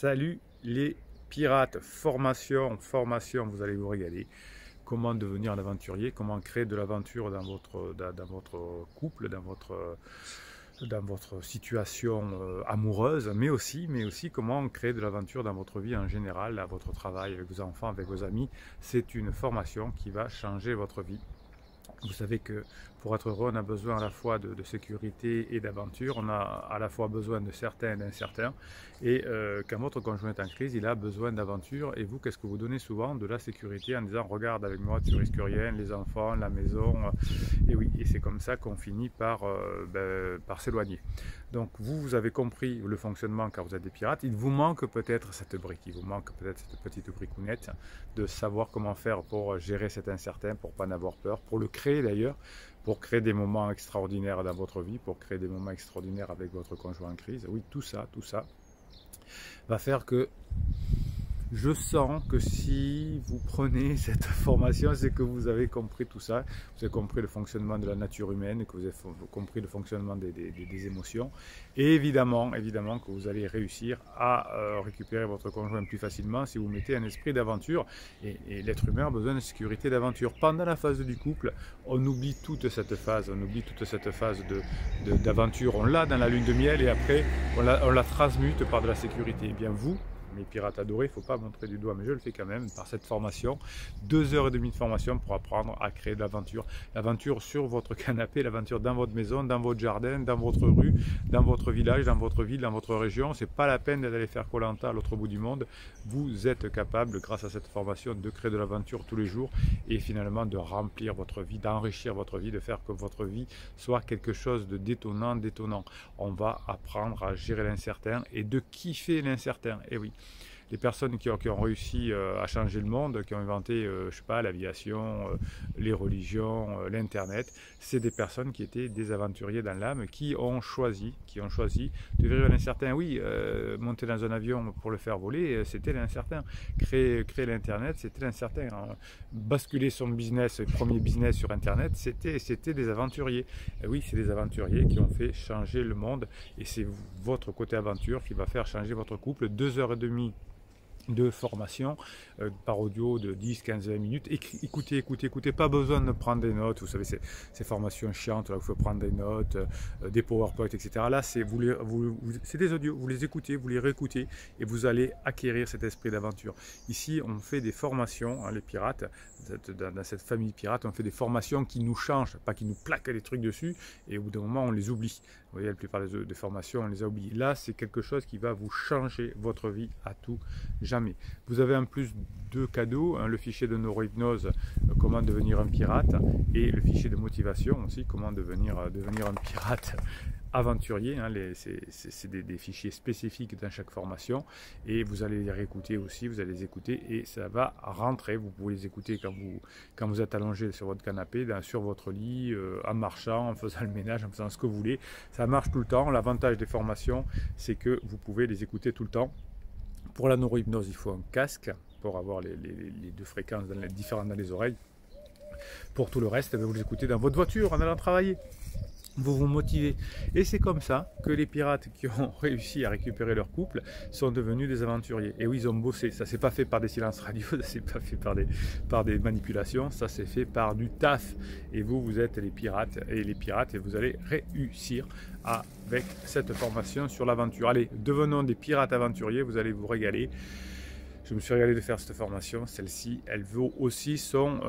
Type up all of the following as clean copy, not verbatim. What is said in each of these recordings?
Salut les pirates, formation, vous allez vous régaler. Comment devenir un aventurier, comment créer de l'aventure dans votre couple, dans votre situation amoureuse, mais aussi comment créer de l'aventure dans votre vie en général, à votre travail, avec vos enfants, avec vos amis. C'est une formation qui va changer votre vie. Vous savez que pour être heureux, on a besoin à la fois de sécurité et d'aventure. On a à la fois besoin de certains et d'incertains. Et quand votre conjoint est en crise, il a besoin d'aventure. Et vous, qu'est-ce que vous donnez souvent? De la sécurité en disant: regarde, avec moi, tu risques rien, les enfants, la maison. Et oui, et c'est comme ça qu'on finit par s'éloigner. Donc vous avez compris le fonctionnement quand vous êtes des pirates. Il vous manque peut-être cette brique, il vous manque peut-être cette petite bricounette de savoir comment faire pour gérer cet incertain, pour ne pas en avoir peur, pour le créer d'ailleurs, pour créer des moments extraordinaires dans votre vie, pour créer des moments extraordinaires avec votre conjoint en crise. Oui, tout ça va faire que je sens que si vous prenez cette formation, c'est que vous avez compris tout ça, vous avez compris le fonctionnement de la nature humaine, que vous avez compris le fonctionnement des émotions, et évidemment que vous allez réussir à récupérer votre conjoint plus facilement si vous mettez un esprit d'aventure, et l'être humain a besoin de sécurité, d'aventure. Pendant la phase du couple, on oublie toute cette phase, d'aventure, on l'a dans la lune de miel, et après on la transmute par de la sécurité. Et bien vous, mes pirates adorés, il ne faut pas montrer du doigt, mais je le fais quand même par cette formation. 2 heures et demie de formation pour apprendre à créer de l'aventure. L'aventure sur votre canapé, l'aventure dans votre maison, dans votre jardin, dans votre rue, dans votre village, dans votre ville, dans votre région. Ce n'est pas la peine d'aller faire Koh-Lanta à l'autre bout du monde. Vous êtes capable, grâce à cette formation, de créer de l'aventure tous les jours et finalement de remplir votre vie, d'enrichir votre vie, de faire que votre vie soit quelque chose de détonnant. On va apprendre à gérer l'incertain et de kiffer l'incertain. Et oui. Les personnes qui ont réussi à changer le monde, qui ont inventé, je sais pas, l'aviation, les religions, l'internet, c'est des personnes qui étaient des aventuriers dans l'âme, qui ont choisi de vivre l'incertain. Oui, monter dans un avion pour le faire voler, c'était l'incertain. Créer l'internet, c'était l'incertain. Basculer son business, premier business sur internet, c'était des aventuriers. Et oui, c'est des aventuriers qui ont fait changer le monde, et c'est votre côté aventure qui va faire changer votre couple. 2 heures et demie de formation par audio de 10, 15, 20 minutes. Écoutez, pas besoin de prendre des notes. Vous savez, ces formations chiantes là où il faut prendre des notes, des PowerPoint, etc. Là, c'est des audios, vous les écoutez, vous les réécoutez et vous allez acquérir cet esprit d'aventure. Ici, on fait des formations, hein, les pirates, dans cette famille pirate, on fait des formations qui nous changent, pas qui nous plaquent des trucs dessus et au bout d'un moment, on les oublie. Vous voyez, la plupart des formations, on les a oubliées. Là, c'est quelque chose qui va vous changer votre vie à tout jamais. Vous avez en plus 2 cadeaux, hein, le fichier de neurohypnose, comment devenir un pirate, et le fichier de motivation aussi, comment devenir un pirate aventurier. Hein, c'est des fichiers spécifiques dans chaque formation, et vous allez les réécouter aussi, vous allez les écouter et ça va rentrer. Vous pouvez les écouter quand vous êtes allongé sur votre canapé, sur votre lit, en marchant, en faisant le ménage, en faisant ce que vous voulez. Ça marche tout le temps. L'avantage des formations, c'est que vous pouvez les écouter tout le temps. Pour la neurohypnose, il faut un casque pour avoir les 2 fréquences différentes dans les oreilles. Pour tout le reste, vous les écoutez dans votre voiture en allant travailler. Vous vous motivez. Et c'est comme ça que les pirates qui ont réussi à récupérer leur couple sont devenus des aventuriers. Et oui, ils ont bossé. Ça ne s'est pas fait par des silences radio, ça ne s'est pas fait par des manipulations, ça s'est fait par du taf. Et vous êtes les pirates, et vous allez réussir avec cette formation sur l'aventure. Allez, devenons des pirates aventuriers, vous allez vous régaler. Je me suis régalé de faire cette formation. Celle-ci, elle vaut aussi son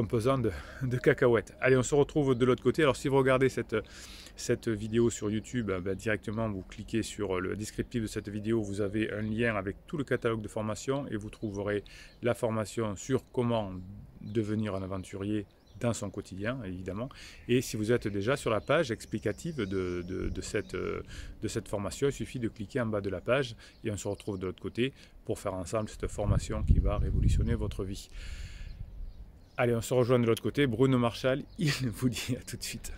pesant de cacahuètes. Allez, on se retrouve de l'autre côté. Alors, si vous regardez cette vidéo sur YouTube, directement, vous cliquez sur le descriptif de cette vidéo. Vous avez un lien avec tout le catalogue de formation et vous trouverez la formation sur comment devenir un aventurier dans son quotidien, évidemment. Et si vous êtes déjà sur la page explicative de cette formation, il suffit de cliquer en bas de la page et on se retrouve de l'autre côté pour faire ensemble cette formation qui va révolutionner votre vie. Allez, on se rejoint de l'autre côté. Bruno Marchal, il vous dit à tout de suite.